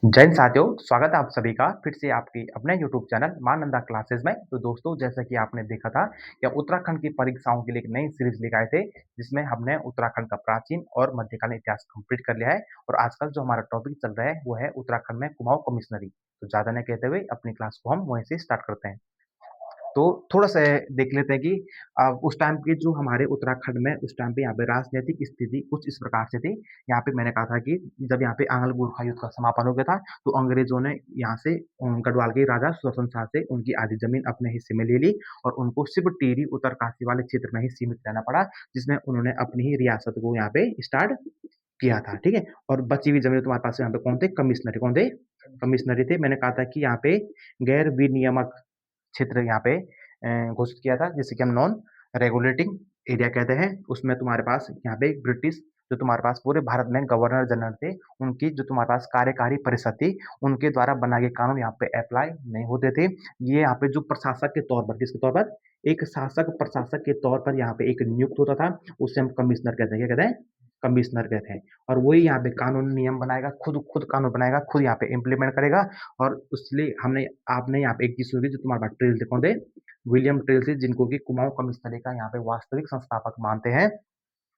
जय हिंद साथियों, स्वागत है आप सभी का फिर से आपके अपने यूट्यूब चैनल मानंदा क्लासेस में। तो दोस्तों, जैसा कि आपने देखा था कि उत्तराखंड की परीक्षाओं के लिए एक नई सीरीज लेकर आए थे, जिसमें हमने उत्तराखंड का प्राचीन और मध्यकालीन इतिहास कंप्लीट कर लिया है। और आजकल जो हमारा टॉपिक चल रहा है वो है उत्तराखंड में कुमाऊं कमिश्नरी। तो ज्यादा न कहते हुए अपनी क्लास को हम वहीं से स्टार्ट करते हैं। तो थोड़ा-सा देख लेते हैं कि उस टाइम के जो हमारे उत्तराखंड में उस टाइम पे यहाँ पे राजनीतिक स्थिति कुछ इस प्रकार से थी। यहाँ पे मैंने कहा था कि जब यहाँ पे आंग्ल गोरखा युद्ध का समापन हो गया था, तो अंग्रेज़ों ने यहाँ से गढ़वाल के राजा सुदर्शन शाह से उनकी आधी ज़मीन अपने हिस्से में ले ली और उनको सिर्फ़ टिहरी, उत्तरकाशी वाले क्षेत्र में ही सीमित रहना पड़ा, जिसमें उन्होंने अपनी ही रियासत को यहाँ पे स्टार्ट किया था, ठीक है? और बची हुई ज़मीन तुम्हारे पास यहाँ पे कौन थे? कमिश्नरी कौन थे? कमिश्नरी थे। मैंने कहा था कि यहाँ पे गैर विनियामक क्षेत्र यहाँ पे घोषित किया था, जिसे कि हम नॉन रेगुलेटिंग एरिया कहते हैं। उसमें तुम्हारे पास यहाँ पे ब्रिटिश जो तुम्हारे पास पूरे भारत में गवर्नर जनरल थे, उनकी जो तुम्हारे पास कार्यकारी परिषद थी, उनके द्वारा बनाए गए कानून यहाँ पे अप्लाई नहीं होते थे। ये यहाँ पे जो प्रशासक के तौर पर, किसके तौर पर? एक शासक प्रशासक के तौर पर यहाँ पे एक नियुक्त होता था, उसे हम कमिश्नर कहते हैं। क्या कहते हैं? कमिश्नर कहते हैं। और वही यहाँ पे कानून नियम बनाएगा, खुद खुद कानून बनाएगा, खुद यहाँ पे इम्प्लीमेंट करेगा। और इसलिए हमने आपने यहाँ पे एक चीज़ सुनी जो तुम्हारे पास ट्रेल थे, कौन थे? विलियम ट्रेल थे, जिनको कि कुमाऊँ कमिश्नरी का यहाँ पे वास्तविक संस्थापक मानते हैं।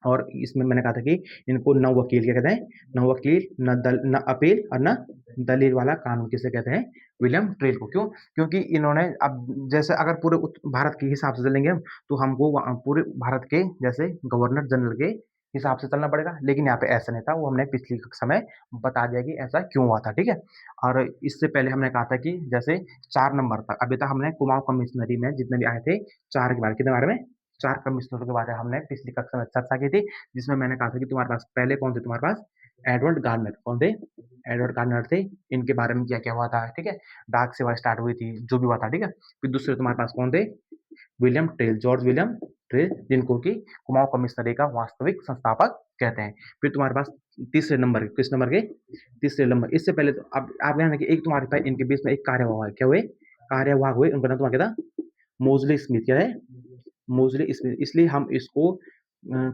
और इसमें मैंने कहा था कि इनको न वकील क्या कहते हैं? न वकील, न अपील और न दलील वाला कानून किसे कहते हैं? विलियम ट्रेल को। क्यों? क्योंकि इन्होंने अब जैसे अगर पूरे भारत के हिसाब से चलेंगे हम, तो हमको पूरे भारत के जैसे गवर्नर जनरल के हिसाब से चलना पड़ेगा, लेकिन यहाँ पे ऐसा नहीं था। वो हमने पिछली कक्षा में बता दिया कि ऐसा क्यों हुआ था, ठीक है? और इससे पहले हमने कहा था कि जैसे 4 नंबर तक अभी तक हमने कुमाऊँ कमिश्नरी में जितने भी आए थे, 4 के बारे कितने बारे में? 4 कमिश्नरों के बारे में हमने पिछली कक्षा में चर्चा की थी, जिसमें मैंने कहा था कि तुम्हारे पास पहले कौन थे तुम्हारे पास? Edward Garner. कौन थे? एडवर्ड गार्नर थे। इनके बारे में क्या-क्या हुआ था, ठीक है? डाक सेवा स्टार्ट हुई थी, जो भी हुआ था, ठीक है? फिर दूसरे तुम्हारे पास कौन थे? William trail, George William trail, जिनको कि कुमाऊँ कमिश्नरी का वास्तविक संस्थापक कहते हैं। फिर तुम्हारे पास तीसरे नंबर किस नंबर के? तीसरे नंबर। इससे पहले तो अब आप ध्यान रखिए, एक तुम्हारे पास इनके बीच में एक कार्यवाह है। क्या हुए? कार्यवाह हुए। उनका नाम तुम्हारा क्या था? मोज़ली स्मिथ। क्या है? मोज़ली स्मिथ। इसलिए हम इसको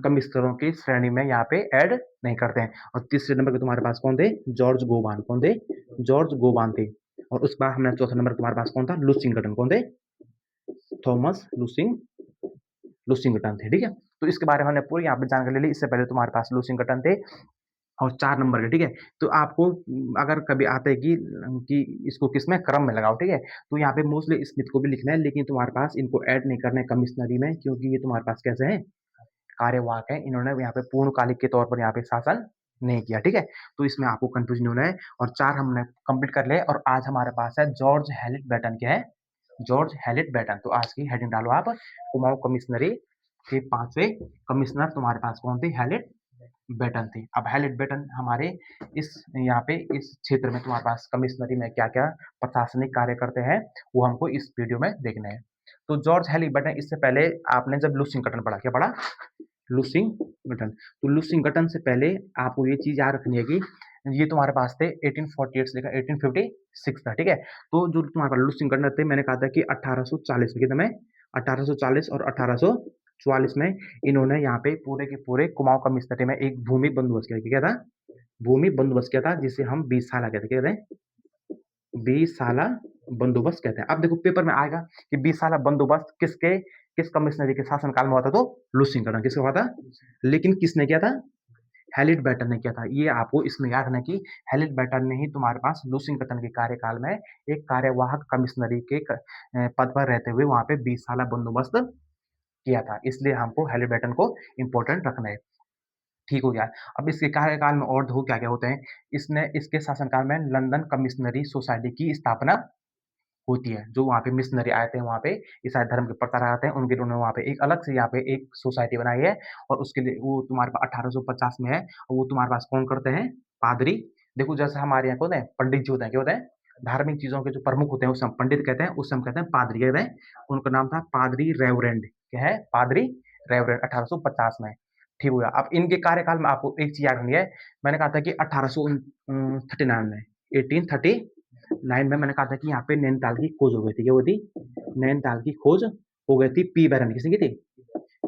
कमिश्नरों की श्रेणी में यहाँ पे ऐड नहीं करते हैं। और तीसरे नंबर पे तुम्हारे पास कौन थे? जॉर्ज गोवान। कौन थे? जॉर्ज गोवान थे। और उसके बाद हमने चौथा नंबर तुम्हारे पास कौन था? लुसिंगटन। कौन थे? थॉमस लुसिंगटन थे, ठीक है? तो इसके बारे में हमने पूरी यहाँ पे जानकारी ले ली। इससे पहले तुम्हारे पास लुसिंगटन थे और 4 नंबर के, ठीक है? तो आपको अगर कभी आता है कि इसको किसमें क्रम में लगाओ, ठीक है? तो यहाँ पे मोस्टली स्मिथ को भी लिखना है, लेकिन तुम्हारे पास इनको ऐड नहीं करना है कमिश्नरी में, क्योंकि ये तुम्हारे पास कैसे हैं? कार्यवाहक हैं। इन्होंने यहाँ पे पूर्णकालिक के तौर पर यहाँ पे शासन नहीं किया, ठीक है? तो इसमें आपको कन्फ्यूज़न नहीं होना है। और 4 हमने कंप्लीट कर लिए और आज हमारे पास है जॉर्ज हैलिट बैटन। क्या है? George Hallett Batten. तो आज की हेडिंग डालो आप, कुमाऊँ कमिश्नरी के 5वें कमिश्नर तुम्हारे पास कौन थे? हैलिट बैटन थे। अब हैलिट बैटन हमारे इस यहाँ पे इस क्षेत्र में तुम्हारे पास कमिश्नरी में क्या-क्या प्रशासनिक कार्य करते हैं, वो हमको इस वीडियो में देखना है। तो जॉर्ज हैलिट बैटन, इससे पहले आपने जब लुसिंगटन पढ़ा, क्या पढ़ा? लुसिंगटन। तो लुसिंगटन से पहले आपको ये चीज़ याद रखनी है कि ये तुम्हारे पास थे 1848 से लेकर 1856 तक, ठीक है? तो जो तुम्हारे पास लुसिंगटन थे, मैंने कहा था कि 1840 में, कितने में? 1840 और 1844 में इन्होंने यहाँ पे पूरे के पूरे कुमाऊँ कमिश्नरी में एक भूमि बंदोबस्त किया। क्या था? भूमि बंदोबस्त किया था, जिसे हम बीसाला कहते हैं। क्या कहते हैं? बीसाला बंदोबस्त कहते हैं। अब देखो पेपर में आएगा कि बीसाला बंदोबस्त किस कमिश्नरी के शासनकाल में हुआ था? तो लुसिंगटन। किसका हुआ था? लेकिन किसने किया था? हैलिट बैटन ने किया था। ये आपको इसमें याद रखना कि हैलिट बैटन ने ही तुम्हारे पास लुसिंगटन के कार्यकाल में एक कार्यवाहक कमिश्नरी के पद पर रहते हुए वहाँ पे 20 साला बंदोबस्त किया था। इसलिए हमको हैलिट बैटन को इम्पोर्टेंट रखना है। ठीक हो गया। अब इसके कार्यकाल में और देखो क्या-क्या होते हैं। इसके शासनकाल में लंदन कमिश्नरी सोसाइटी की स्थापना होती है। जो वहाँ पे मिशनरी आए थे, वहाँ पे ईसाई धर्म के प्रचारक आते हैं, उनके लिए उन्होंने वहाँ पे एक अलग से यहाँ पे एक सोसाइटी बनाई है। और उसके लिए वो तुम्हारे पास 1850 में है। और वो तुम्हारे पास कौन करते हैं? पादरी। देखो जैसे हमारे यहाँ क्या होते हैं? पंडित जी होते हैं। क्या होते हैं? धार्मिक चीज़ों के जो प्रमुख होते हैं उसे हम पंडित कहते हैं, उसे हम कहते हैं पादरी। क्या कहते हैं? उनका नाम था पादरी रेवरेंड। क्या है? पादरी रेवरेंड, 1850 में। ठीक हो गया। अब इनके कार्यकाल में आपको एक चीज़ याद रखनी है। मैंने कहा था कि 1839 में, 1839 में मैंने कहा था कि यहाँ पे नैनीताल की खोज हो गई थी। क्या हुई थी? नैनीताल की खोज हो गई थी। पी बैरन किसने की थी?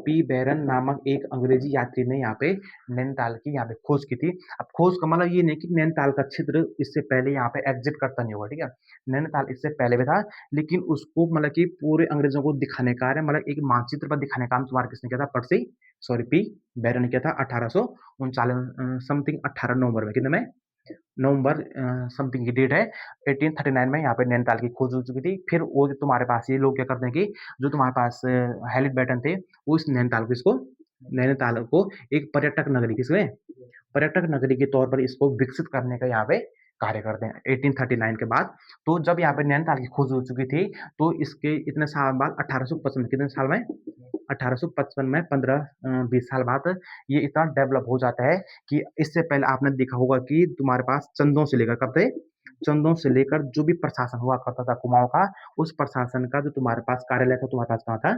पी बैरन नामक एक अंग्रेजी यात्री ने यहाँ पे नैनीताल की यहाँ पे खोज की थी। अब खोज का मतलब ये नहीं कि नैनीताल का क्षेत्र इससे पहले यहाँ पे एग्जिट करता नहीं होगा, ठीक है? नैनीताल इससे पहले भी था, लेकिन उसको मतलब कि पूरे अंग्रेजों को दिखाने का कार्य, मतलब एक मानचित्र पर दिखाने का काम तुम्हारा किसने किया था? पर्सी सॉरी पी बैरन ने किया था 1839 समथिंग 18 नवंबर में। कितने में? नवंबर समथिंग की डेट है, 1839 में यहाँ पे नैनीताल की खोज हो चुकी थी। फिर वो जो तुम्हारे पास ये लोग क्या करते हैं कि जो तुम्हारे पास हैलिबर्टन थे, वो इस नैनीताल को एक पर्यटक नगरी किसमें? पर्यटक नगरी के तौर पर इसको विकसित करने का यहाँ पे कार्य करते हैं 1839 के बाद। तो जब यहाँ पे नैनीताल की खोज हो चुकी थी, तो इसके इतने साल बाद 1855 में, कितने साल में? 1855 में 15-20 साल बाद ये इतना डेवलप हो जाता है कि इससे पहले आपने देखा होगा कि तुम्हारे पास चंदों से लेकर कब थे? चंदों से लेकर जो भी प्रशासन हुआ करता था कुमाऊं का, उस प्रशासन का जो तुम्हारे पास कार्यालय था, तुम्हारे पास कहाँ था?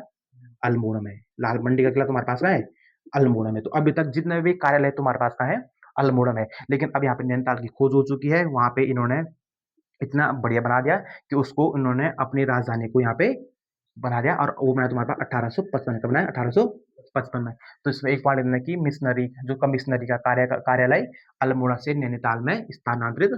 अल्मोड़ा में। लाल मंडी का किला तुम्हारे पास कहाँ है? अल्मोड़ा में। तो अभी तक जितने भी कार्यालय तुम्हारे पास कहाँ है? अल्मोड़ा में। लेकिन अब यहाँ पे नैनीताल की खोज हो चुकी है, वहां पे इन्होंने इतना बढ़िया बना दिया कि उसको उन्होंने अपनी राजधानी को यहाँ पे बना दिया, और वो बनाया तुम्हारे पास 1855 में। कब बनाया? 1855 में। तो इसमें एक पॉइंट है कि मिशनरी जो कमिश्नरी का कार्यालय अल्मोड़ा से नैनीताल में स्थानांतरित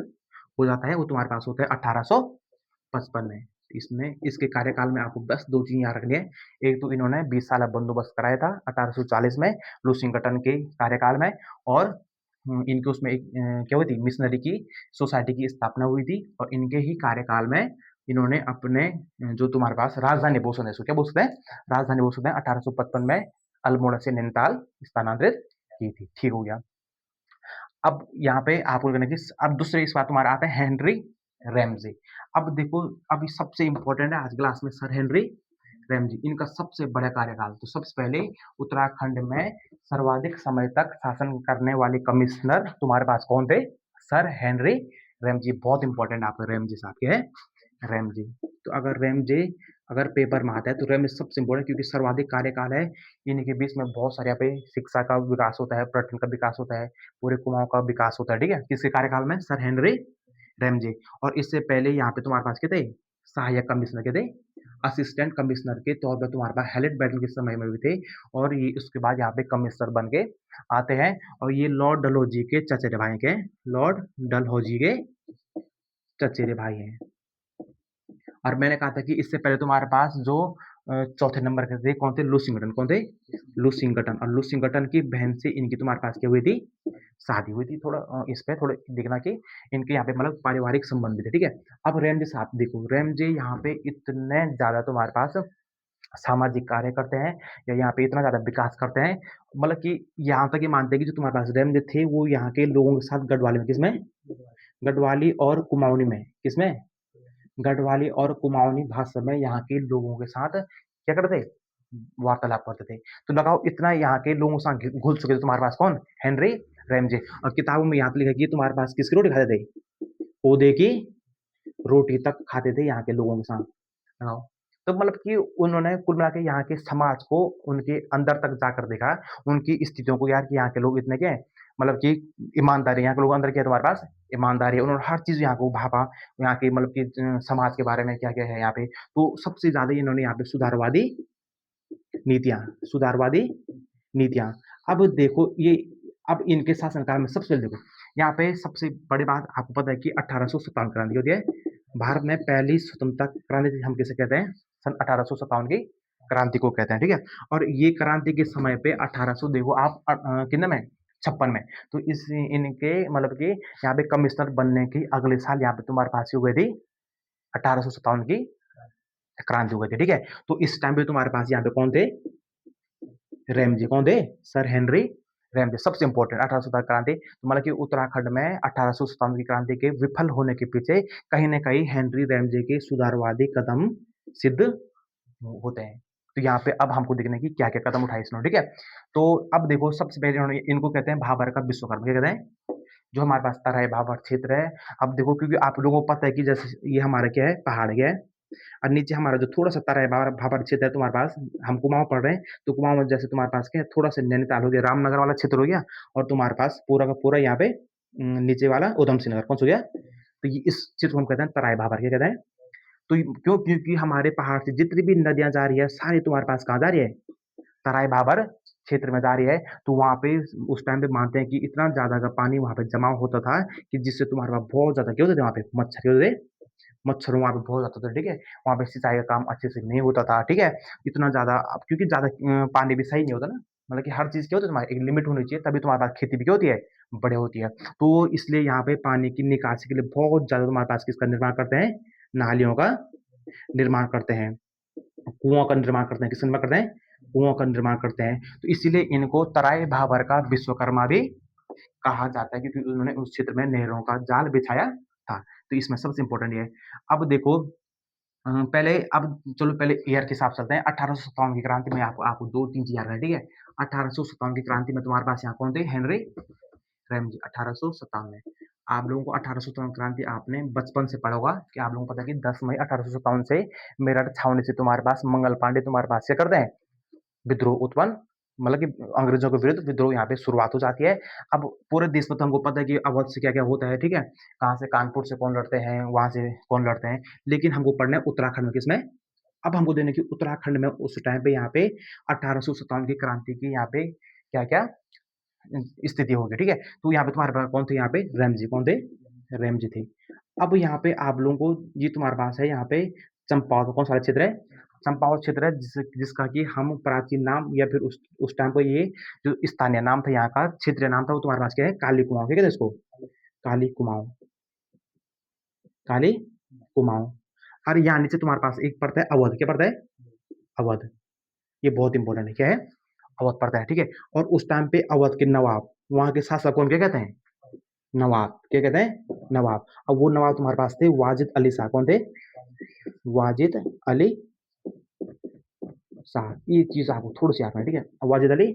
हो जाता है, वो तुम्हारे पास होता है 1855 में। इसमें इसके कार्यकाल में आपको बस दो चीज याद रखनी है। एक तो इन्होंने 20 साल बंदोबस्त कराया था 1840 में लुसिंगटन के कार्यकाल में, और इनके उसमें एक क्या हुई थी? मिशनरी की सोसाइटी की स्थापना हुई थी, और इनके ही कार्यकाल में इन्होंने अपने जो तुम्हारे पास राजधानी बोसों है, क्या बोलते हैं? राजधानी बोसों ने 1855 में अल्मोड़ा से नैनीताल स्थानांतरित की थी। ठीक हो गया। अब यहाँ पे आपको कहना कि अब दूसरे इस बात तुम्हारा आता है हेनरी रैमजे। अब देखो, अभी सबसे इंपॉर्टेंट है आज क्लास में सर हेनरी रैमजे, इनका सबसे बड़ा कार्यकाल। तो सबसे पहले उत्तराखंड में सर्वाधिक समय तक शासन करने वाले कमिश्नर तुम्हारे पास कौन थे? Sir Henry Ramsay. बहुत इंपॉर्टेंट आपके रैमजे साहब के हैं, रैमजे। तो अगर रैमजे अगर पेपर में आता है तो रैमजे सबसे इंपॉर्टेंट, क्योंकि सर्वाधिक कार्यकाल है। इनके बीच में बहुत सारे यहाँ पे शिक्षा का विकास होता है, पर्यटन का विकास होता है, पूरे कुमाऊं का विकास होता है, ठीक है? किसके कार्यकाल में? Sir Henry Ramsay. और इससे पहले यहाँ पे तुम्हारे पास क्या थे? सहायक कमिश्नर के थे, असिस्टेंट कमिश्नर के तौर पर तुम्हारे पास हेलेट बैटन के समय में भी थे, और ये उसके बाद यहाँ पे कमिश्नर बन के आते हैं। और ये लॉर्ड डलहौजी के चचेरे भाई के, लॉर्ड डलहौजी के चचेरे भाई हैं। और मैंने कहा था कि इससे पहले तुम्हारे पास जो चौथे नंबर के थे, कौन थे? लुसिंगटन। कौन थे? लुसिंगटन। और लुसिंगटन की बहन से इनकी तुम्हारे पास क्या हुई थी? शादी हुई थी। थोड़ा इस पे थोड़ा देखना कि इनके यहाँ पे मतलब पारिवारिक संबंध भी थे, ठीक है? अब रैमजे साहब देखो, रैमजे यहाँ पे इतने ज्यादा तुम्हारे पास सामाजिक कार्य करते हैं, या यहाँ पे इतना ज्यादा विकास करते हैं, मतलब कि यहाँ तक ये मानते हैं कि जो तुम्हारे पास रैमजे थे वो यहाँ के लोगों के साथ गढ़वाली में, किसमें? गढ़वाली और कुमाऊनी में, किसमें? गढ़वाली और कुमाऊनी भाषा में यहाँ के लोगों के साथ क्या करते थे? वार्तालाप करते थे। तो लगाओ इतना यहाँ के लोगों के साथ घुल चुके थे तुम्हारे पास कौन? Henry Ramsay. और किताबों में यहाँ पे लिखा है कि तुम्हारे पास किसकी रोटी खाते थे? पौधे की रोटी तक खाते थे यहाँ के लोगों के साथ। लगाओ, तो मतलब कि उन्होंने कुल मिला के यहाँ के समाज को उनके अंदर तक जाकर देखा, उनकी स्थितियों को यार कि यहाँ के लोग इतने क्या है, मतलब कि ईमानदारी, यहाँ के लोग अंदर क्या है तुम्हारे पास? ईमानदारी है। उन्होंने हर चीज यहाँ को भापा, यहाँ के मतलब कि समाज के बारे में क्या क्या है यहाँ पे। तो सबसे ज्यादा इन्होंने यहाँ पे नीतियां सुधारवादी नीतियां। अब देखो ये, अब इनके शासनकाल में सबसे देखो यहाँ पे सबसे बड़ी बात आपको पता है कि 1857 क्रांति होती है। भारत में पहली स्वतंत्रता क्रांति हम किसे कहते हैं? सन 1857 की क्रांति को कहते हैं, ठीक है? और ये क्रांति के समय पे 1800 देखो आप कितने में? 56 में। तो इस इनके मतलब कि यहाँ पे कमिश्नर बनने की अगले साल यहाँ पे तुम्हारे पास ही हो गई थी 1857 की क्रांति हो गई थी, ठीक है? तो इस टाइम पे तुम्हारे पास यहाँ पे कौन थे? रैमजे। कौन थे? Sir Henry Ramsay. सबसे इंपॉर्टेंट 1857 क्रांति, तो मतलब कि उत्तराखंड में 1857 की क्रांति के विफल होने के पीछे कहीं ना कहीं हेनरी रैमजे के सुधारवादी कदम सिद्ध होते हैं। तो यहाँ पे अब हमको देखने की क्या क्या कदम उठाए इसने, ठीक है? तो अब देखो सबसे पहले उन्होंने इनको कहते हैं भाबर का विश्वकर्मा। क्या कहते हैं? जो हमारे पास तराई भाबर क्षेत्र है। अब देखो क्योंकि आप लोगों को पता है कि जैसे ये हमारा क्या है? पहाड़ क्या है, और नीचे हमारा जो थोड़ा सा तराई भाबर क्षेत्र है तुम्हारे पास, हम कुमाऊं पढ़ रहे हैं, तो कुमाऊं में जैसे तुम्हारे पास क्या है? थोड़ा सा नैनीताल हो गया, रामनगर वाला क्षेत्र हो गया, और तुम्हारे पास पूरा का पूरा यहाँ पे नीचे वाला उधम सिंह नगर कौन सा हो गया? तो ये इस क्षेत्र को हम कहते हैं तराई भाबर। क्या कहते हैं? तो क्यों? क्योंकि हमारे पहाड़ से जितनी भी नदियां जा रही है सारी तुम्हारे पास कहाँ जा रही है? तराई भाबर क्षेत्र में जा रही है, तो वहाँ पे उस टाइम पे मानते हैं कि इतना ज़्यादा का पानी वहाँ पे जमा होता था कि जिससे तुम्हारे पास बहुत ज़्यादा क्या होते थे वहाँ पे मच्छर क्या होते थे, मच्छर वहाँ पे बहुत ज़्यादा था, ठीक है? वहाँ पे सिंचाई का काम अच्छे से नहीं होता था, ठीक है? इतना ज़्यादा अब क्योंकि ज़्यादा पानी भी सही नहीं होता ना, मतलब कि हर चीज़ क्या होता है तुम्हारी एक लिमिट होनी चाहिए, तभी तुम्हारे पास खेती भी क्या होती है, बढ़िया होती है। तो इसलिए यहाँ पे पानी की निकासी के लिए बहुत ज़्यादा तुम्हारे पास किसका निर्माण करते हैं, नालियों का निर्माण करते हैं, कुओं का निर्माण करते हैं, किसका निर्माण करते हैं? कुओं का निर्माण करते हैं। तो इसीलिए इनको तराई भाबर का विश्वकर्मा भी कहा जाता है क्योंकि उन्होंने उस क्षेत्र में नहरों का जाल बिछाया था। तो इसमें सबसे इम्पोर्टेंट ये है। अब देखो पहले अब चलो पहले ईयर के हिसाब से चलते हैं। 1857 की क्रांति में आपको आपको 2-3 चीज़ याद रखनी है, ठीक है? 1857 की क्रांति में तुम्हारे पास यहाँ कौन थे? हेनरी रैमज़ी 1857 में। आप लोगों को 1857 क्रांति आपने बचपन से पढ़ा होगा कि आप लोगों को पता है कि 10 मई 1857 से मेरठ छावनी से तुम्हारे पास मंगल पांडे तुम्हारे पास क्या करते हैं? विद्रोह उत्पन्न मतलब कि अंग्रेज़ों के विरुद्ध विद्रोह यहाँ पे शुरुआत हो जाती है। अब पूरे देश में तो हमको पता है कि अवध से क्या-क्या होता है, ठीक है? कहाँ से कानपुर से कौन लड़ते हैं, वहाँ से कौन लड़ते हैं। लेकिन हमको पढ़ना है उत्तराखंड में किसमें? अब हमको देना है कि उत्तराखंड में उस टाइम पे यहाँ पे 1857 की क्रांति की यहाँ पे क्या-क्या स्थिति होगी, ठीक है? तो यहाँ पे तुम्हारे पास कौन थे यहाँ पे? रैमज़ी कौन थे? रैमज़ी थे। अब यहाँ पे आप लोगों को ये तुम्हारे पास है यहाँ पे चंपावत कौन-सा वाला क्षेत्र है? चंपावत क्षेत्र है जिसका कि हम प्राचीन नाम या फिर उस टाइम पे ये जो स्थानीय नाम था यहाँ का, क्षेत्रीय नाम था वो तुम्हारे पास क्या है? काली कुमाऊँ, क्या कहते हैं इसको? काली कुमाऊँ, काली कुमाऊँ। और यहाँ नीचे तुम्हारे पास एक पड़ता है अवध, क्या पड़ता है? अवध। ये बहुत इंपॉर्टेंट है, क्या है? अवध पड़ता है, ठीक है? और उस टाइम पे अवध के नवाब, वहाँ के शासक को हम क्या कहते हैं? नवाब, क्या कहते हैं? नवाब। अब वो नवाब तुम्हारे पास थे वाजिद अली शाह, कौन थे? वाजिद अली शाह। ये चीज़ आपको थोड़ी-सी याद रखना है, ठीक है? वाजिद अली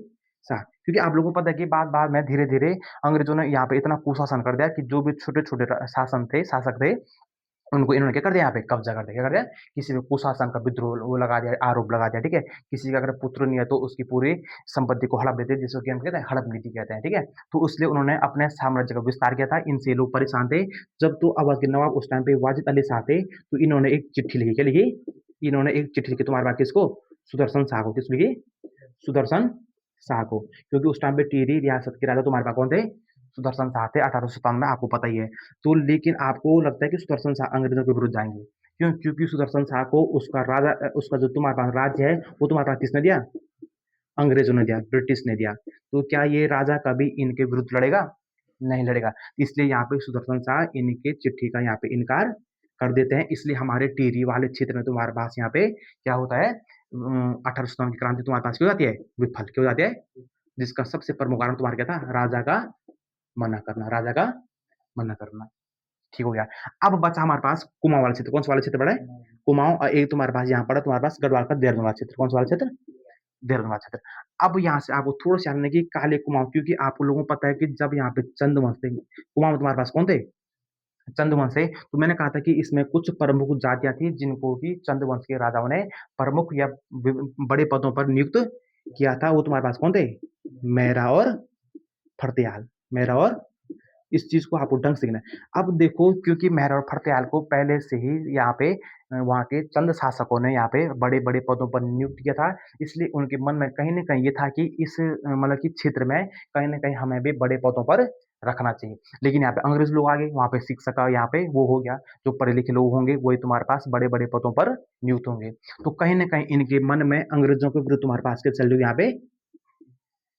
शाह, क्योंकि आप लोगों को पता है कि बाद-बाद में धीरे-धीरे अंग्रेज़ों ने यहाँ पे इतना कुशासन कर दिया कि जो भी छोटे-छोटे शासक थे, उनको इन्होंने क्या कर दिया यहाँ पे कब्ज़ा कर दिया, क्या कर दिया? किसी पे कुशासन का विद्रोह वो लगा दिया, आरोप लगा दिया, ठीक है? किसी का अगर पुत्र नहीं है तो उसकी पूरी संपत्ति को हड़प देते, जिसको कि हम कहते हैं हड़प नीति कहते हैं, ठीक है? तो इसलिए उन्होंने अपने साम्राज्य का विस्तार किया था, इनसे ये लोग परेशान थे। जब तो अवध के नवाब उस टाइम पे वाजिद अली शाह थे, तो इन्होंने एक चिट्ठी लिखी, क्या लिखी? इन्होंने एक चिट्ठी लिखी तुम्हारे पास किसको? सुदर्शन शाह को, किसको लिखी? सुदर्शन शाह को, क्योंकि उस टाइम पे टिहरी रियासत के राजा तुम्हारे पास कौन थे? सुदर्शन शाह थे 1857 में, आपको पता ही है। तो लेकिन आपको लगता है कि सुदर्शन शाह अंग्रेज़ों के विरुद्ध जाएँगे। क्यों? क्योंकि सुदर्शन शाह को उसका जो तुम्हारे पास राज्य है, वो तुम्हारे पास किसने दिया? अंग्रेज़ों ने दिया, ब्रिटिश ने दिया। तो क्या ये राजा कभी इनके विरुद्ध लड़ेगा? नहीं लड़ेगा। इसलिए यहाँ पे सुदर्शन शाह इनके चिट्ठी का यहाँ पे इनकार कर देते हैं। इसलिए हमारे टिहरी वाले क्षेत्र में तुम्हारे पास यहाँ पे क्या होता है 1857 की क्रांति तुम्हारे पास क्या हो जाती है? विफल क्यों हो जाती है? जिसका सबसे प्रमुख कारण तुम्हारा क्या था? राजा का मना करना, राजा का मना करना। ठीक हो गया। अब बचा हमारे पास कुमाऊँ वाला क्षेत्र, कौन-सा वाला क्षेत्र पड़ा है? कुमाऊँ और एक तुम्हारे पास यहाँ पड़ा तुम्हारे पास गढ़वाल का देहरादून वाला क्षेत्र, कौन-सा वाला क्षेत्र? देहरादून वाला क्षेत्र। अब यहाँ से आपको थोड़ा-सा जानना है कि काले कुमाऊँ क्योंकि आप लोगों को पता है कि जब यहाँ पे चंद वंश थे, कुमाऊँ में तुम्हारे पास कौन थे? चंद वंश थे, तो मैंने कहा था कि इसमें कुछ प्रमुख जातियाँ थी जिनको कि चंद वंश के राजाओं ने प्रमुख या बड़े पदों पर नियुक्त किया था, वो तुम्हारे पास कौन थे? मेहरा और फर्त्याल, मेहरा और इस चीज़ को आपको ढंग से सीखना है। अब देखो क्योंकि मेहर और फर्त्याल को पहले से ही यहाँ पे वहाँ के चंद शासकों ने यहाँ पे बड़े-बड़े पदों पर नियुक्त किया था, इसलिए उनके मन में कहीं न कहीं ये था कि इस मतलब कि क्षेत्र में कहीं न कहीं हमें भी बड़े पदों पर रखना चाहिए। लेकिन यहाँ पे अंग्रेज़ लोग आ गए, वहाँ पे शिक्षक का यहाँ पे वो हो गया, जो पढ़े-लिखे लोग होंगे वही तुम्हारे पास बड़े-बड़े पदों पर नियुक्त होंगे। तो कहीं न कहीं इनके मन में अंग्रेज़ों के विरुद्ध तुम्हारे पास क्या चल रही है यहाँ पे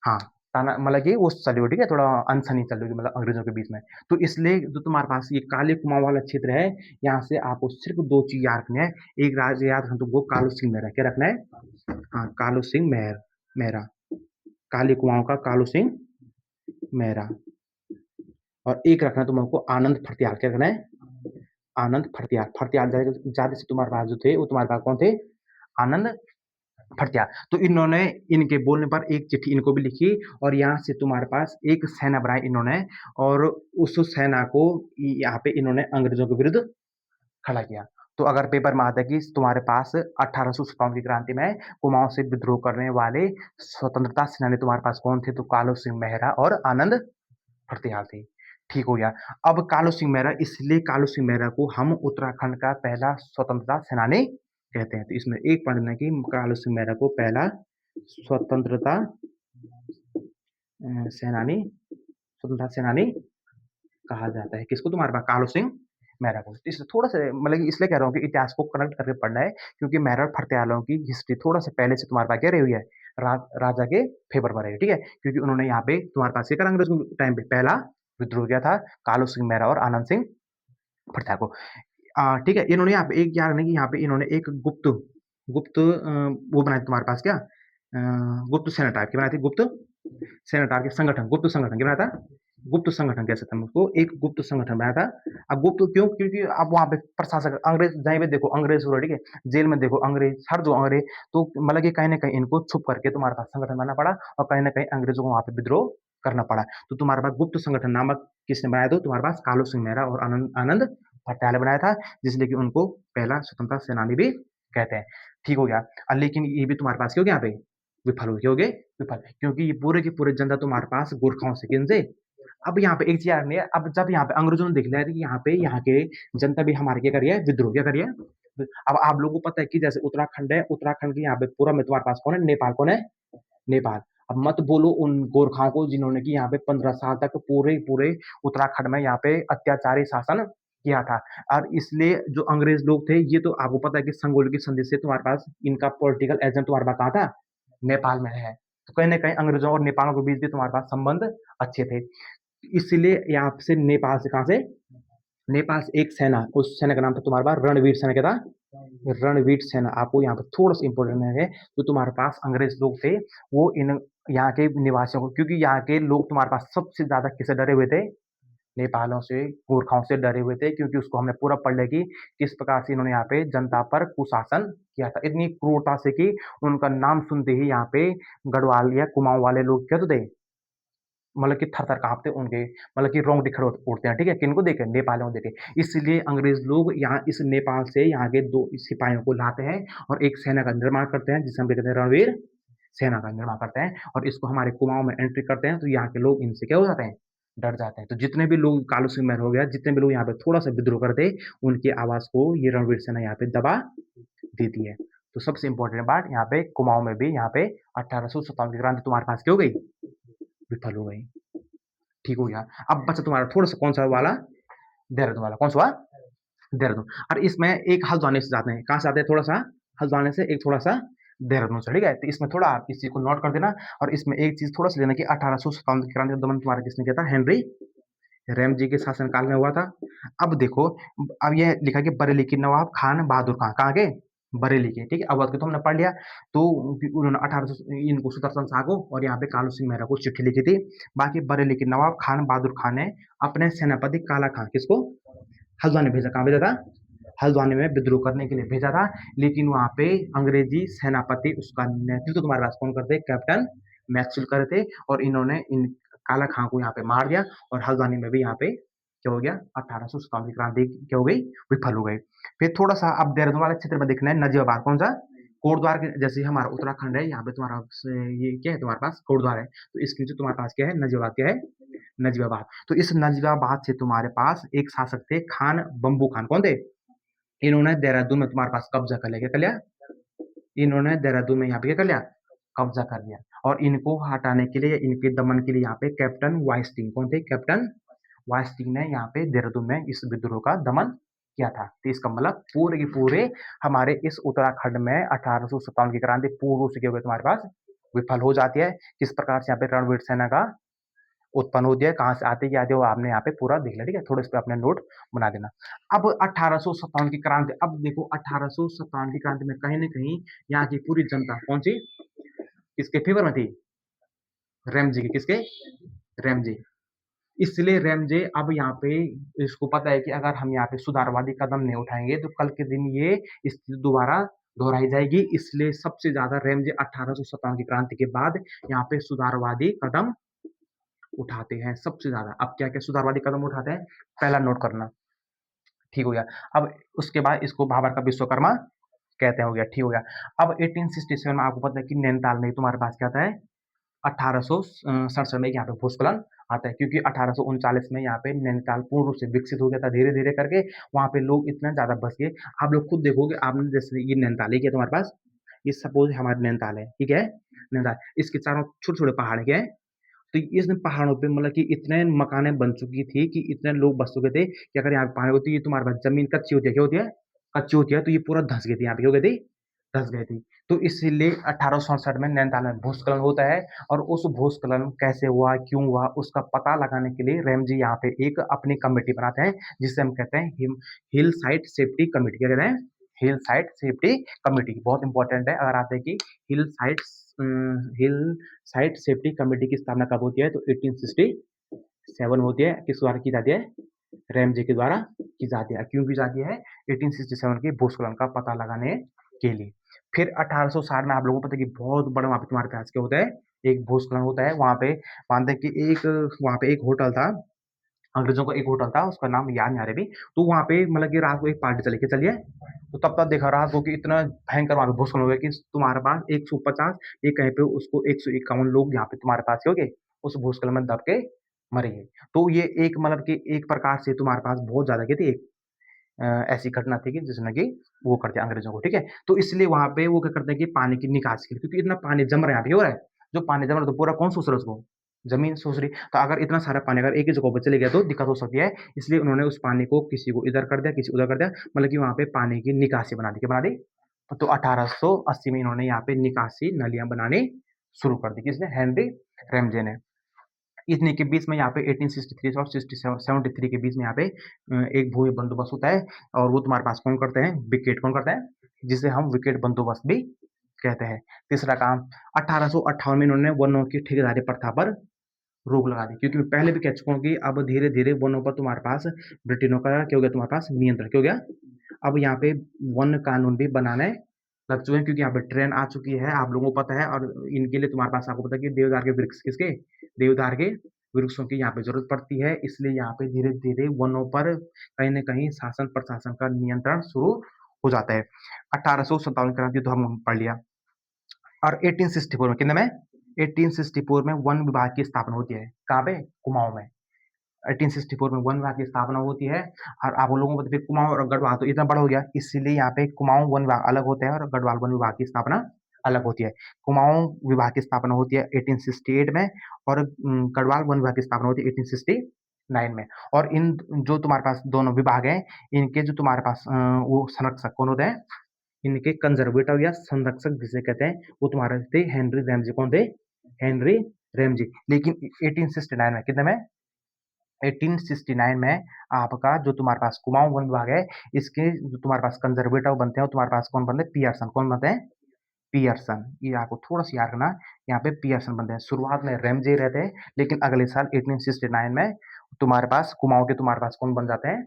हाँ, ताना मतलब कि वो चली हुई, ठीक है? थोड़ा अनसनी चल रही थी मतलब अंग्रेज़ों के बीच में। तो इसलिए जो तुम्हारे पास ये काले कुमाऊँ वाला क्षेत्र है, यहाँ से आपको सिर्फ़ 2 चीज़ याद रखनी है। एक राज याद रखना तुमको कालू सिंह मेहरा, क्या रखना है? हाँ, कालू सिंह मेहरा। काले कुमाऊँ का कालू सिंह मेहरा और एक रखना तुमको आनंद फर्त्याल, क्या रखना है? आनंद फर्त्याल। फर्त्याल ज़्यादा से तुम्हारे पास जो थे, वो तुम्हारे पास कौन थे? आनंद फर्त्याल। तो इन्होंने इनके बोलने पर एक चिट्ठी इनको भी लिखी और यहाँ से तुम्हारे पास एक सेना बनाई इन्होंने और उस सेना को यहाँ पे इन्होंने अंग्रेज़ों के विरुद्ध खड़ा किया। तो अगर पेपर में आता है कि तुम्हारे पास 1857 की क्रांति में कुमाऊँ से विद्रोह करने वाले स्वतंत्रता सेनानी तुम्हारे पास कौन थे? तो कालू सिंह मेहरा और आनंद फर्त्याल थे। ठीक हो गया। अब कालू सिंह मेहरा इसलिए कालू सिंह मेहरा को हम उत्तराखंड का पहला स्वतंत्रता सेनानी कहते हैं। तो इसमें एक पॉइंट देना कि कालू सिंह मेहरा को पहला स्वतंत्रता सेनानी, स्वतंत्रता सेनानी कहा जाता है। किसको? तुम्हारे पास कालू सिंह मेहरा को। इसलिए थोड़ा सा मतलब इसलिए कह रहा हूँ कि इतिहास को कनेक्ट करके पढ़ना है, क्योंकि मेहरा और फतेहालों की हिस्ट्री थोड़ा सा पहले से तुम्हारे पास क्या रही हुई है, राजा के फेवर में रही है, ठीक है, क्योंकि उन्होंने यहाँ पे तुम्हारे पास क्या अंग्रेजों के टाइम पे पहला विद्रोह किया था, कालू सिंह मेहरा और आनंद सिंह फतेहा को। ठीक है, इन्होंने यहाँ पे एक याद नहीं कि यहाँ पे इन्होंने एक गुप्त गुप्त वो बनाया तुम्हारे पास क्या, गुप्त सेना टाइप की बनाई थी, गुप्त सेना टाइप के संगठन, गुप्त संगठन क्या बनाया था, गुप्त संगठन कह सकते हैं उसको, एक गुप्त संगठन बनाया था। अब गुप्त क्यों? क्योंकि अब वहां पे प्रशासक अंग्रेज जहीं पे देखो अंग्रेज हो रहे, ठीक है, जेल में देखो अंग्रेज, हर जो अंग्रेज, तो मतलब कि कहीं ना कहीं इनको छुप करके तुम्हारे पास संगठन बनाना पड़ा, और कहीं ना कहीं अंग्रेजों को वहां पे विद्रोह करना पड़ा। तो तुम्हारे पास गुप्त संगठन नामक किसने बनाया? तो तुम्हारे पास कालू सिंह मेहरा और आनंद आनंद भट्टाल ने बनाया था, जिसलिए कि उनको पहला स्वतंत्रता सेनानी भी कहते हैं। ठीक हो गया। लेकिन ये भी तुम्हारे पास क्यों गया यहाँ पे विफल हो गए, क्यों गए विफल? क्योंकि ये पूरे की पूरे जनता तुम्हारे पास गोरखाओं से, किनसे? अब यहाँ पे एक चीज नहीं है, अब जब यहाँ पे अंग्रेजों ने देख लिया कि यहाँ पे यहाँ के जनता भी हमारे क्या करिए, विद्रोह क्या करिए। अब आप लोगों को पता है कि जैसे उत्तराखंड है, उत्तराखंड के यहाँ पे पूरा में तुम्हारे पास कौन है? नेपाल। कौन है? नेपाल। अब मत बोलो उन गोरखाओं को जिन्होंने कि यहाँ पे 15 साल तक पूरे पूरे उत्तराखंड में यहाँ पे अत्याचारी शासन किया था। और इसलिए जो अंग्रेज लोग थे, ये तो आपको पता है कि संगोल की संधि से तुम्हारे पास इनका पॉलिटिकल एजेंट तुम्हारे पास कहाँ था? नेपाल में है। तो कहीं ना कहीं अंग्रेजों और नेपालों के बीच भी तुम्हारे पास संबंध अच्छे थे। इसलिए यहाँ से नेपाल से, कहाँ से? नेपाल से एक सेना, उस सेना का नाम था तुम्हारे पास रणवीर सेना। क्या था? रणवीर सेना। आपको यहाँ पे थोड़ा सा इंपॉर्टेंट है, जो तुम्हारे पास अंग्रेज लोग थे, वो इन यहाँ के निवासियों को, क्योंकि यहाँ के लोग तुम्हारे पास सबसे ज्यादा किससे डरे हुए थे? नेपालों से, गोरखाओं से डरे हुए थे, क्योंकि उसको हमने पूरा पढ़ लिया कि किस प्रकार से इन्होंने यहाँ पे जनता पर कुशासन किया था, इतनी क्रूरता से कि उनका नाम सुनते ही यहाँ पे गढ़वाल या कुमाऊं वाले लोग क्या तो थे, मतलब कि थर-थर काँपते उनके, मतलब कि रोंगटे खड़े उठते हैं, ठीक है? किनको देख के? नेपालियों को देख के। इसलिए अंग्रेज़ लोग यहाँ इस नेपाल से यहाँ के 2 सिपाहियों को लाते हैं और एक सेना का निर्माण करते हैं, जिसे हम कहते हैं रणवीर सेना का निर्माण करते हैं, और इसको हमारे कुमाऊँ में एंट्री करते हैं, तो यहाँ के लोग इनसे क्या हो जाते हैं? डर जाते हैं। तो जितने भी लोग कालू सिंह महल हो गया, जितने भी लोग यहाँ पे थोड़ा-सा विद्रोह करते, उनकी आवाज़ को ये रणवीर सेना यहाँ पे दबा देती है। तो सबसे इम्पोर्टेंट बात यहाँ पे कुमाऊँ में भी यहाँ पे 1857 की क्रांति तुम्हारे पास क्या हो गई? विफल हो गई। ठीक हो गया। अब बचा तुम्हारा थोड़ा-सा कौन-सा वाला? देहरादून वाला। कौन-सा हुआ? देहरादून। और इसमें एक हल्द्वानी से जाते हैं। कहाँ से आते हैं? थोड़ा-सा हल्द्वानी से, एक थोड़ा-सा देहरादून से, ठीक है? तो इसमें थोड़ा आप इस चीज़ को नोट कर देना, और इसमें एक चीज़ थोड़ा-सा लेना कि 1857 की क्रांति का दमन तुम्हारा किसने किया था? हेनरी रैमजी के शासनकाल में हुआ था। अब देखो, अब ये लिखा कि बरेली के नवाब खान बहादुर खां, कहाँ के? बरेली के, ठीक है? अवध के तो हमने पढ़ लिया। तो उन्होंने 1800 इनको सुदर्शन शाह को और यहाँ पे कालू सिंह मेहरा को चिट्ठी लिखी थी। बाकी बरेली के नवाब खान बहादुर खान ने अपने सेनापति काला खां, किसको? हल्द्वानी भेजा। कहाँ भेजा था? हल्द्वानी में विद्रोह करने के लिए भेजा था। लेकिन वहां पे अंग्रेजी सेनापति, उसका नेतृत्व तुम्हारे पास कौन करते? कैप्टन मैक्सवेल कर थे, और इन्होंने इन काला खां को यहाँ पे मार दिया, और हल्द्वानी में भी यहाँ पे क्या हो गया? 1857 की क्रांति क्या हो गई? विफल हो गई। फिर थोड़ा सा अब देहरादून वाले क्षेत्र में देखना है नजीबाबाद। कौन सा? कोटद्वार के, जैसे हमारा उत्तराखंड है, यहाँ पे तुम्हारा ये क्या है? तुम्हारे पास कोटद्वार है, तो इसके नीचे तुम्हारे पास क्या है? नजीबाबाद। क्या है? नजीबाबाद। तो इस नजीबाबाद से तुम्हारे पास एक शासक थे, खान बंबू खान। कौन थे? इन्होंने देहरादून में तुम्हारे पास कब्जा कर लिया। क्या कर लिया? इन्होंने देहरादून में यहाँ पे क्या कर लिया? कब्जा कर लिया। और इनको हटाने के लिए, इनके दमन के लिए यहाँ पे कैप्टन वाइसटिंग, कौन थे? कैप्टन वाइसटिंग ने यहाँ पे देहरादून में इस विद्रोह का दमन किया था। तो इसका मतलब पूरे के पूरे हमारे इस उत्तराखंड में 1857 की क्रांति पूर्ण रूप से क्या हो गई? तुम्हारे पास विफल हो जाती है। किस प्रकार से यहाँ पे रणवीर सेना का उत्पन्न होती है, कहाँ से आती है, क्या आती है, वो आपने यहाँ पे पूरा देख लिया, ठीक है? थोड़ा इस पे अपने नोट बना देना। अब 1857 की क्रांति, अब देखो 1857 की क्रांति में कहीं न कहीं यहाँ की पूरी जनता कौन सी, किसके फेवर में थी? रैमजी के। किसके? रैमजी। इसलिए रैमजे अब यहाँ पे इसको पता है कि अगर हम यहाँ पे सुधारवादी कदम नहीं उठाएंगे, तो कल के दिन ये स्थिति दोबारा दोहराई जाएगी। इसलिए सबसे ज्यादा रैमजे 1857 की क्रांति के बाद यहाँ पे सुधारवादी कदम उठाते हैं सबसे ज्यादा। अब क्या क्या सुधारवादी कदम उठाते हैं, पहला नोट करना। ठीक हो गया। अब उसके बाद इसको भाबर का विश्वकर्मा कहते हो गया। ठीक हो गया। अब 1867 में आपको पता है कि नैनीताल में तुम्हारे पास क्या आता है? 1867 में यहाँ पे भूस्खलन आता है, क्योंकि 1839 में यहाँ पे नैनीताल पूर्ण रूप से विकसित हो गया था, धीरे धीरे करके वहां पे लोग इतना ज्यादा बस गए। आप लोग खुद देखोगे, आपने जैसे ये नैनीताल ही किया तुम्हारे पास, ये सपोज़ हमारा नैनीताल है, ठीक है? नैनीताल, इसके चारों छोटे-छोटे पहाड़ क्या है? तो इस पहाड़ों पे मतलब कि इतने मकानें बन चुकी थी कि इतने लोग बस चुके थे कि अगर यहाँ पे पानी होती है, तुम्हारे पास ज़मीन कच्ची होती है, क्या होती है? कच्ची होती है, तो ये पूरा धँस गई थी यहाँ पे, क्या हो गई थी? धँस गई थी। तो इसीलिए 1867 में नैनीताल में भूस्खलन होता है और उस भूस्खलन कैसे हुआ, क्यों हुआ, उसका पता लगाने के लिए रैमजी यहाँ पे एक अपनी कमिटी बनाते हैं, जिसे हम कहते हैं हिल साइट सेफ्टी कमिटी। क्या कहते हैं? हिल साइट सेफ्टी कमिटी। बहुत इंपॉर्टेंट है, अगर आप देखिए हिल साइट सेफ्टी कमेटी की स्थापना कब होती है? तो 1867 होती है। किस द्वारा की जाती है? रैमजे के द्वारा की जाती है। क्यों की जाती है? 1867 के भूस्खलन का पता लगाने के लिए। फिर 1860 में आप लोगों को पता है कि बहुत बड़ा वहाँ पे तुम्हारे पास क्या होता है? एक भूस्खलन होता है। वहाँ पे मानते हैं कि वहाँ पे एक होटल था, अंग्रेज़ों का एक होटल था, उसका नाम याद नहीं आ रहा अभी। तो वहाँ पे मतलब कि रात को एक पार्टी चली, क्या चली है? तो तब तक देखा रात को कि इतना भयंकर वहाँ पे भूस्खलन हो गया कि तुम्हारे पास 150 ये कहीं पे उसको 151 लोग यहाँ पे तुम्हारे पास क्या हो गए, उस भूस्खलन में दब के मरे हैं। तो ये एक मतलब कि एक प्रकार से तुम्हारे पास बहुत ज़्यादा क्या थी, एक ऐसी घटना थी कि जिसने कि वो कर दिया अंग्रेज़ों को, ठीक है? तो इसलिए वहाँ पे वो क्या करते हैं कि पानी की निकासी के लिए, क्योंकि इतना पानी जम रहा है यहाँ पे, हो रहा है। जो पानी जम रहा है तो पूरा कौन सोच रहा है उसको? ज़मीन सोच रही है। तो अगर इतना सारा पानी अगर एक ही जगह पे चले गया तो दिक्कत हो सकती है। इसलिए उन्होंने उस पानी को किसी को इधर कर दिया, किसी उधर कर दिया, मतलब कि वहाँ पे पानी की निकासी बना दी। क्या बना दी? तो 1880 में इन्होंने यहाँ पे निकासी नलियाँ बनानी शुरू कर दी। किसने? हेनरी रैमजे ने। इतने के बीच में यहाँ पे 1863 और 73 के बीच में यहाँ पे एक भूमि बंदोबस्त होता है और वो तुम्हारे पास कौन करते हैं? विकेट कौन करता है? जिसे हम विकेट बंदोबस्त भी कहते हैं। तीसरा काम 1858 में इन्होंने वनों की ठेकेदारी प्रथा पर रोक लगा दी, क्योंकि मैं पहले भी कह चुका हूँ कि अब धीरे-धीरे वनों पर तुम्हारे पास ब्रिटेनों का क्या हो गया, तुम्हारे पास नियंत्रण क्या हो गया? अब यहाँ पे वन कानून भी बनाने लग चुके हैं, क्योंकि यहाँ पे ट्रेन आ चुकी है, आप लोगों को पता है और इनके लिए तुम्हारे पास आपको पता है कि देवदार के वृक्ष किसके? देवदार के वृक्षों की यहाँ पे ज़रूरत पड़ती है, इसलिए यहाँ पे धीरे-धीरे वनों पर कहीं न कहीं शासन प्रशासन का नियंत्रण शुरू हो जाता है। 1857 क्रांति तो हम पढ़ लिया और 1864 में कितने में? 1864 में वन विभाग की स्थापना होती है। कहाँ पे? कुमाऊँ में। 1864 में वन विभाग की स्थापना होती है और आप लोगों को फिर कुमाऊँ और गढ़वाल तो इतना बड़ा हो गया, इसीलिए यहाँ पे कुमाऊँ वन विभाग अलग होता है और गढ़वाल वन विभाग की स्थापना अलग होती है। कुमाऊँ विभाग की स्थापना होती है 1868 में और गढ़वाल वन विभाग की स्थापना होती है 1869 में। और इन जो तुम्हारे पास दोनों विभाग हैं, इनके जो तुम्हारे पास वो संरक्षक कौन होते हैं? इनके कंज़र्वेटर या संरक्षक जिसे कहते हैं, वो तुम्हारे थे हेनरी रैमजे। कौन थे? Henry Ramsay. लेकिन 1869 में कितने में? 1869 में आपका जो तुम्हारे पास कुमाऊँ वन विभाग है, इसके जो तुम्हारे पास कंज़र्वेटर बनते हैं, वो तुम्हारे पास कौन बनते हैं? पियर्सन। कौन बनते हैं? पियर्सन। ये आपको थोड़ा-सा याद रखना, यहाँ पे पियर्सन बनते हैं। शुरुआत में रैमजे रहते हैं, लेकिन अगले साल 1869 में तुम्हारे पास कुमाऊँ के तुम्हारे पास कौन बन जाते हैं?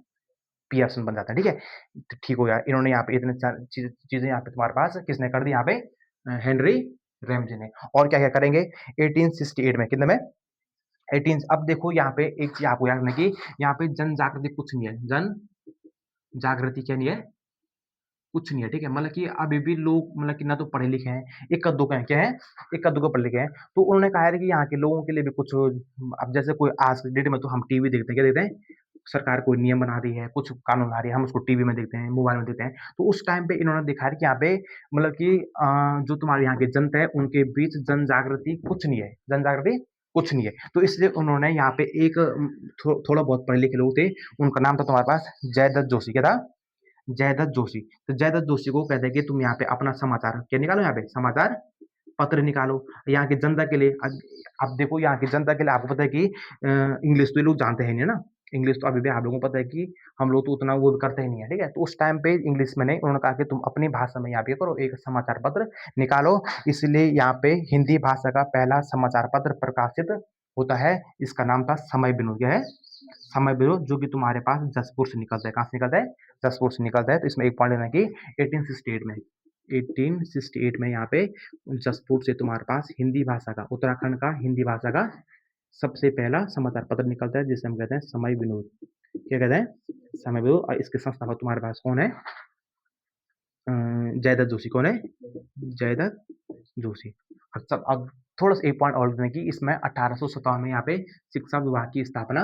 पियर्सन बन जाता है, ठीक है? तो ठीक हो गया। इन्होंने यहाँ पे इतने सारी चीज़ें यहाँ पे तुम्हारे पास किसने कर दी यहाँ पे? हेनरी रैमजे ने। और क्या-क्या करेंगे? 1868 में कितने में? 18 अब देखो यहाँ पे एक चीज़ आपको याद रखना कि यहाँ पे जन जागृति कुछ नहीं है। जन जागृति क्या नहीं है? कुछ नहीं है, ठीक है? मतलब कि अभी भी लोग मतलब कि ना तो पढ़े लिखे हैं, इक्का-दुक्का हैं, क्या हैं? इक्का-दुक्का पढ़े लिखे हैं। तो उन्होंने कहा है कि यहाँ के लोगों के लिए भी कुछ अब जैसे कोई आज की डेट में तो हम टीवी देखते हैं, क्या देखते हैं? सरकार कोई नियम बना रही है, कुछ कानून ला रही है, हम उसको टीवी में देखते हैं, मोबाइल में देखते हैं। तो उस टाइम पे इन्होंने दिखाया कि यहाँ पे मतलब कि जो तुम्हारे यहाँ की जनता है, उनके बीच जन जागृति कुछ नहीं है, जन जागृति कुछ नहीं है। तो इसलिए उन्होंने यहाँ पे एक थोड़ा बहुत पढ़े लिखे लोग थे, उनका नाम था तुम्हारे पास जयदत्त जोशी, क्या था? जयदत्त जोशी। तो जयदत्त जोशी को कहते हैं कि तुम यहाँ पे अपना समाचार क्या निकालो, यहाँ पे समाचार पत्र निकालो यहाँ की जनता के लिए। अब देखो यहाँ की जनता के लिए आपको पता है कि इंग्लिश तो ये लोग जानते हैं नहीं ना, इंग्लिश तो अभी भी आप लोगों को पता है कि हम लोग तो उतना वो करते ही नहीं है, ठीक है? तो उस टाइम पे इंग्लिश में नहीं, उन्होंने कहा कि तुम अपनी भाषा में यहाँ पे करो, एक समाचार पत्र निकालो। इसलिए यहाँ पे हिंदी भाषा का पहला समाचार पत्र प्रकाशित होता है, इसका नाम था समय विनोद। क्या है? समय विनोद, जो कि तुम्हारे पास जसपुर से निकलता है। कहाँ से निकलता है? जसपुर से निकलता है। तो इसमें एक पॉइंट लेना कि 1868 में यहाँ पे जसपुर से तुम्हारे पास हिंदी भाषा का, उत्तराखंड का हिंदी भाषा का सबसे पहला समाचार पत्र निकलता है, जिसे हम कहते हैं समय विनोद। क्या कहते हैं? समय विनोद। और इसके संस्थापक तुम्हारे पास कौन है? जयदत्त जोशी। कौन है? जयदत्त जोशी। अच्छा, अब थोड़ा सा एक पॉइंट और दें कि इसमें 1857 में यहाँ पे शिक्षा विभाग की स्थापना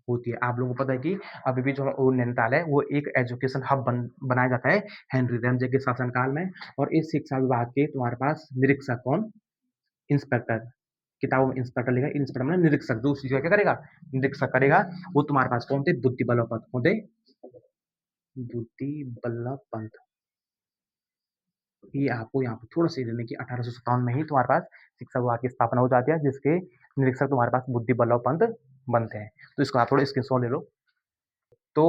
होती है। आप लोगों को पता है कि अभी भी जो वो नैनीताल है, वो एक एजुकेशन हब बनाया जाता है हेनरी रैमजे के शासनकाल में। और इस शिक्षा विभाग के तुम्हारे पास निरीक्षक कौन? इंस्पेक्टर। किताबों में इंस्पेक्टर लिखा है, इंस्पेक्टर मतलब निरीक्षक, जो उस चीज़ का क्या करेगा? निरीक्षक करेगा। वो तुम्हारे पास कौन थे? बुद्धि बल्लभ पंत। कौन थे? बुद्धि बल्लभ पंत। ये आपको यहाँ पे थोड़ा सा देने की 1857 में ही तुम्हारे पास शिक्षा विभाग की स्थापना हो जाती है, जिसके निरीक्षक तुम्हारे पास बुद्धि बल्लभ पंत बनते हैं। तो इसको आप थोड़ा स्क्रीनशॉट ले लो। तो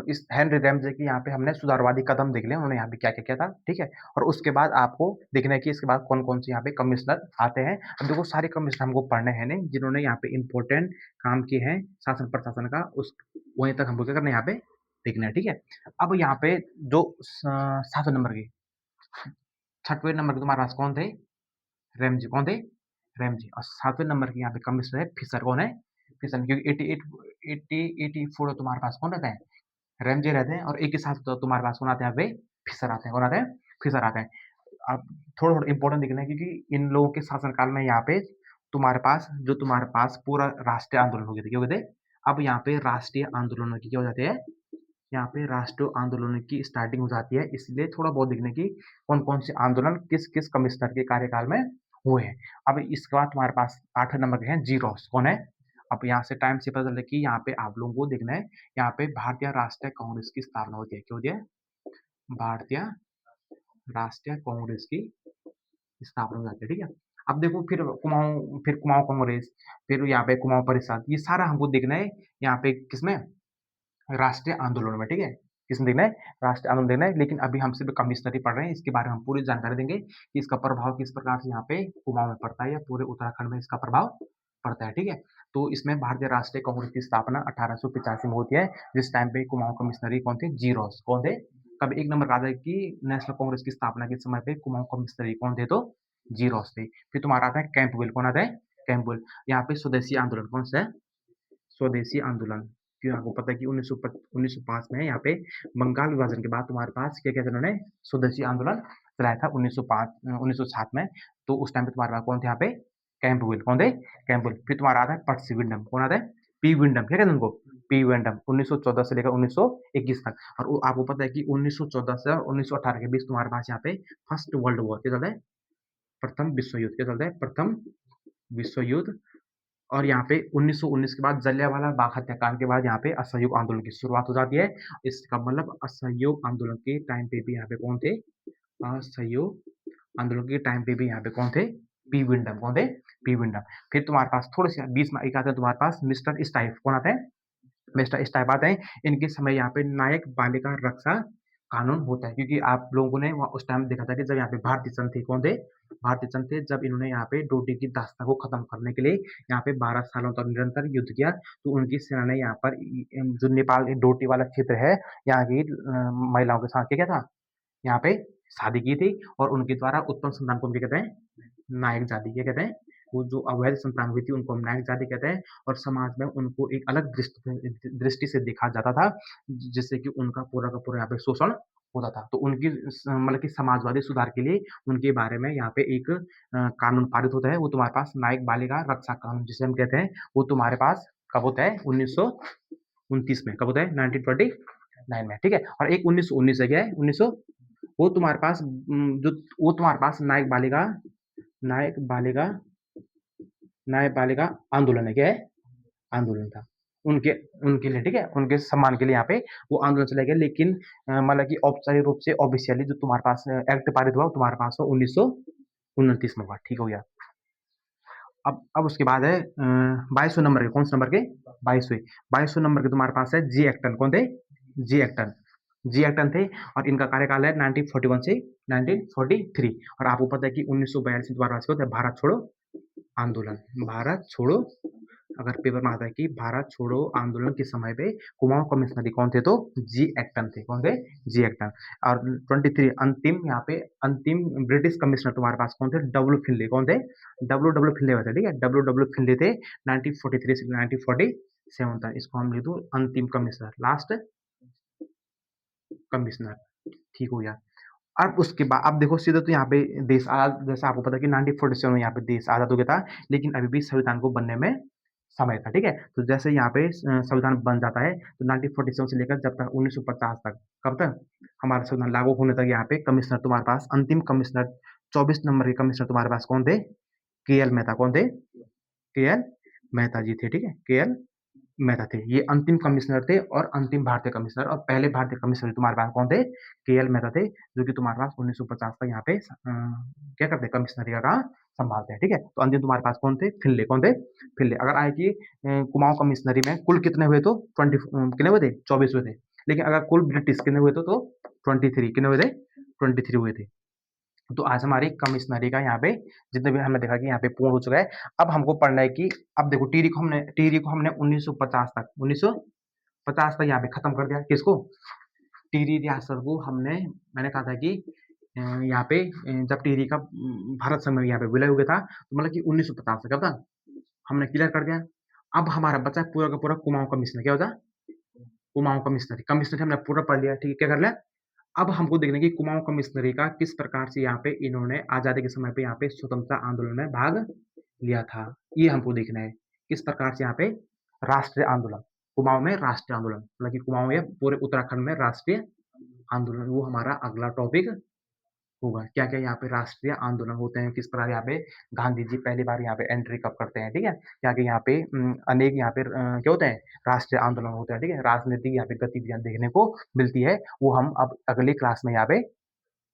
इस हेनरी रैमजे की यहाँ पे हमने सुधारवादी कदम देख लिए, उन्होंने यहाँ पे क्या-क्या किया था, ठीक है? और उसके बाद आपको देखना है कि इसके बाद कौन-कौन से यहाँ पे कमिश्नर आते हैं। अब देखो सारे कमिश्नर हमको पढ़ने हैं नहीं, जिन्होंने यहाँ पे इम्पोर्टेंट काम किए हैं शासन प्रशासन का, उस वहीं तक हमको क्या करना है यहाँ पे देखना है, ठीक है? अब यहाँ पे जो 7वें नंबर की 6वें नंबर के तुम्हारे पास कौन थे? रैमजे। कौन थे? रैमजे। और 7वें नंबर के यहाँ पे कमिश्नर है फिशर। कौन है? फिशर। क्योंकि 84 तुम्हारे पास कौन रहता है? रैमजे रहते हैं। और एक ही साथ तो तुम्हारे पास कौन आते हैं यहाँ पे? फिशर आते हैं। कौन आते हैं? फिशर आते हैं। अब थोड़ा-थोड़ा इम्पोर्टेंट देखना है, क्योंकि इन लोगों के शासनकाल में यहाँ पे तुम्हारे पास पूरा राष्ट्रीय आंदोलन हो गए थे। क्या हो गए थे? अब यहाँ पे राष्ट्रीय आंदोलनों की क्या हो जाती है? यहाँ पे राष्ट्रीय आंदोलनों की स्टार्टिंग हो जाती है, इसलिए थोड़ा बहुत देखने की कौन-कौन से आंदोलन किस-किस कमिश्नर के कार्यकाल में हुए हैं। अब इसके बाद तुम्हारे पास 8वें नंबर पे हैं जीरोस। कौन है? अब यहाँ से टाइम से पता चलता है कि यहाँ पे आप लोगों को देखना है, यहाँ पे भारतीय राष्ट्रीय कांग्रेस की स्थापना होती है। क्या होती है? भारतीय राष्ट्रीय कांग्रेस की स्थापना हो जाती है, ठीक है? अब देखो फिर कुमाऊँ कांग्रेस, फिर यहाँ पे कुमाऊँ परिषद, ये सारा हमको देखना है यहाँ पे किसमें? राष्ट्रीय आंदोलन में, ठीक है? किसमें देखना है? राष्ट्रीय आंदोलन देखना है, लेकिन अभी हम सिर्फ़ कमिश्नरी पढ़ रहे हैं, इसके बारे में हम पूरी जानकारी देंगे कि इसका प्रभाव किस प्रकार से यहाँ पे कुमाऊँ में पड़ता है या पूरे उत्तराखंड में इसका प्रभाव पड़ता है, ठीक है? तो इसमें भारतीय राष्ट्रीय कांग्रेस की स्थापना 1885 में होती है, जिस टाइम पे कुमाऊँ कमिश्नरी कौन थे? जीरोस। कौन थे? तब 1 नंबर आता है कि नेशनल कांग्रेस की स्थापना के समय पे कुमाऊँ कमिश्नरी कौन थे? तो जीरोस थे। फिर तुम्हारा आता है कैंपबेल। कौन आता है? कैंपबेल। यहाँ पे स्वदेशी आंदोलन कौन-सा है? स्वदेशी आंदोलन। क्यों आपको पता है कि 1905 में यहाँ पे बंगाल विभाजन के बाद तुम्हारे पास क्या-क्या था, उन्होंने स्वदेशी आंदोलन चलाया था 1907 में। तो उस टाइम पे तुम्हारे पास कौन थे यहाँ पे? कैंपबेल। कौन थे? कैंपबेल। फिर तुम्हारा आता है पट्सी विंडम। कौन आता है? पी विंडम। क्या कहते हैं उनको? पी विंडम। 1914 से लेकर 1921 तक। और वो आपको पता है कि 1914 से 1918 के बीच तुम्हारे पास यहाँ पे फर्स्ट वर्ल्ड वॉर क्या चल रहा है? प्रथम विश्व युद्ध। क्या चल रहा है? प्रथम विश्व युद्ध। और यहाँ पे 1919 के बाद जलियांवाला बाग हत्याकांड के बाद यहाँ पे असहयोग आंदोलन की शुरुआत हो जाती है। इसका मतलब असहयोग आंदोलन के टाइम पे भी यहाँ पे कौन थे? असहयोग आंदोलन के टाइम पे भी यहाँ पे कौन थे? पी विंडम। कौन थे? पी विंडम। फिर तुम्हारे पास थोड़े से बीच में एक आता है तुम्हारे पास मिस्टर स्टाइफ। कौन आते हैं? मिस्टर स्टाइफ आते हैं। इनके समय यहाँ पे नायक बालिका रक्षा कानून होता है, क्योंकि आप लोगों ने वहाँ उस टाइम देखा था कि जब यहाँ पे भारतीय चंद थे। कौन थे? भारतीय चंद थे। जब इन्होंने यहाँ पे डोडी की दास्ता को खत्म करने के लिए यहाँ पे 12 सालों तक निरंतर युद्ध किया, तो उनकी सेना ने यहाँ पर जो नेपाल डोटी वाला क्षेत्र है, यहाँ की महिलाओं के साथ क्या था? यहाँ पे शादी की थी। और उनके द्वारा उत्पन्न संतान को हम क्या कहते हैं? नायक जाति। क्या कहते हैं? वो जो अवैध संतान हुई थी उनको हम नायक जाति कहते हैं। और समाज में उनको एक अलग दृष्टि से देखा जाता था, जिससे कि उनका पूरा का पूरा यहाँ पे शोषण होता था। तो उनकी मतलब कि समाजवादी सुधार के लिए उनके बारे में यहाँ पे एक कानून पारित होता है। वो तुम्हारे पास नायक बालिका रक्षा कानून जिसे हम कहते हैं, वो तुम्हारे पास कब होता है? 1929 में। कब होता है? 1929 में, ठीक है? और एक 1919 है। क्या है? 1900 वो तुम्हारे पास जो वो तुम्हारे पास नायक बालिका न्याय पालिका आंदोलन है। क्या है? आंदोलन था। उनके उनके लिए, ठीक है? उनके सम्मान के लिए यहाँ पे वो आंदोलन चलाया गया, लेकिन मतलब कि औपचारिक रूप से ऑफिशियली जो तुम्हारे पास एक्ट पारित हुआ, वो तुम्हारे पास वो 1929 में हुआ। ठीक हो गया। अब उसके बाद है 22वें नंबर के, कौन से नंबर के? 22वें नंबर के तुम्हारे पास है जी एक्टन। कौन थे? जी एक्टन थे। और इनका कार्यकाल है 1941 से 1943। और आपको पता है कि 1942 में तुम्हारे पास क्या होता है? भारत छोड़ो आंदोलन। भारत छोड़ो, अगर पेपर में आता है कि भारत छोड़ो आंदोलन के समय पे कुमाऊं कमिश्नरी कौन थे? तो जी एक्टन थे। कौन थे? जी एक्टन। और 23 अंतिम यहाँ पे अंतिम ब्रिटिश कमिश्नर तुम्हारे पास कौन थे? डब्ल्यू फिनले। कौन थे? डब्ल्यू फिनले थे, ठीक है? डब्ल्यू फिनले थे 1943 से 1947 तक। इसको हम लिख दो अंतिम कमिश्नर, लास्ट कमिश्नर। ठीक हो गया। अब उसके बाद अब देखो सीधे तो यहाँ पे देश आजाद, जैसा आपको पता है कि 1947 में यहाँ पे देश आजाद हो गया था, लेकिन अभी भी संविधान को बनने में समय था, ठीक है? तो जैसे यहाँ पे संविधान बन जाता है, तो 1947 से लेकर जब तक 1950 तक, कब तक? हमारा संविधान लागू होने तक यहाँ पे कमिश्नर तुम्हारे पास अंतिम कमिश्नर 24 नंबर के कमिश्नर तुम्हारे पास कौन थे? केएल मेहता कौन थे? केएल मेहता जी थे, ठीक है? केएल मेहता थे। ये अंतिम कमिश्नर थे और अंतिम भारतीय कमिश्नर और पहले भारतीय कमिश्नर तुम्हारे पास कौन थे? केएल मेहता थे, जो कि तुम्हारे पास 1950 तक यहाँ पे क्या करते हैं? कमिश्नरी का काम सँभालते हैं, ठीक है? तो अंतिम तुम्हारे पास कौन थे? फिनले, कौन थे? फिनले। अगर आए कि कुमाऊँ कमिश्नरी में कुल कितने हुए तो कितने हुए थे? 24 हुए थे। लेकिन अगर कुल ब्रिटिश कितने हुए तो 23 कितने हुए थे? 23 हुए थे। तो आज हमारी कमिश्नरी का यहाँ पे जितने भी हमने देखा कि यहाँ पे पूर्ण हो चुका है। अब हमको पढ़ना है कि अब देखो टिहरी को हमने 1950 तक 1950 तक यहाँ पे खत्म कर दिया। किसको? टिहरी रियासत को मैंने कहा था कि यहाँ पे जब टिहरी का भारत संघ में यहाँ पे विलय हुआ था, तो मतलब कि 1950 से कब तक? हमने क्लियर कर दिया। अब हमारा बचा पूरा का पूरा कुमाऊँ कमिश्नर क्या होता? कुमाऊँ कमिश्नरी हमने पूरा पढ़ लिया, ठीक है? क्या कर लिया? अब हमको देखना है कि कुमाऊँ कमिश्नरी का किस प्रकार से यहाँ पे इन्होंने आज़ादी के समय पे यहाँ पे स्वतंत्रता आंदोलन में भाग लिया था। ये हमको देखना है। किस प्रकार से यहाँ पे राष्ट्रीय आंदोलन, कुमाऊँ में राष्ट्रीय आंदोलन मतलब कि कुमाऊँ या पूरे उत्तराखंड में राष्ट्रीय आंदोलन वो हमारा अगला टॉपिक होगा। क्या-क्या यहाँ पे राष्ट्रीय आंदोलन होते हैं, किस प्रकार यहाँ पे गांधी जी पहली बार यहाँ पे एंट्री कब करते हैं, ठीक है? क्या-क्या यहाँ पे अनेक यहाँ पे क्या होते हैं? राष्ट्रीय आंदोलन होते हैं, ठीक है? राजनीतिक यहाँ पे गतिविधियाँ देखने को मिलती है, वो हम अब अगली क्लास में यहाँ पे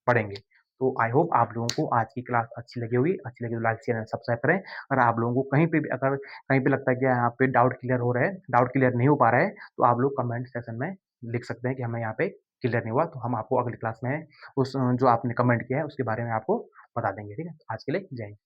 पढ़ेंगे। तो आई होप आप लोगों को आज की क्लास अच्छी लगी होगी, अच्छी लगी तो लाइक, शेयर एंड सब्सक्राइब करें। अगर आप लोगों को कहीं पे भी अगर कहीं पे लगता है कि यहाँ पे डाउट क्लियर हो रहा है, डाउट क्लियर नहीं हो पा रहा है, तो आप लोग कमेंट सेक्शन में लिख सकते हैं कि हमें यहाँ पे क्लियर नहीं हुआ, तो हम आपको अगली क्लास में उस जो आपने कमेंट किया है, उसके बारे में आपको बता देंगे, ठीक है? आज के लिए जय हिंद।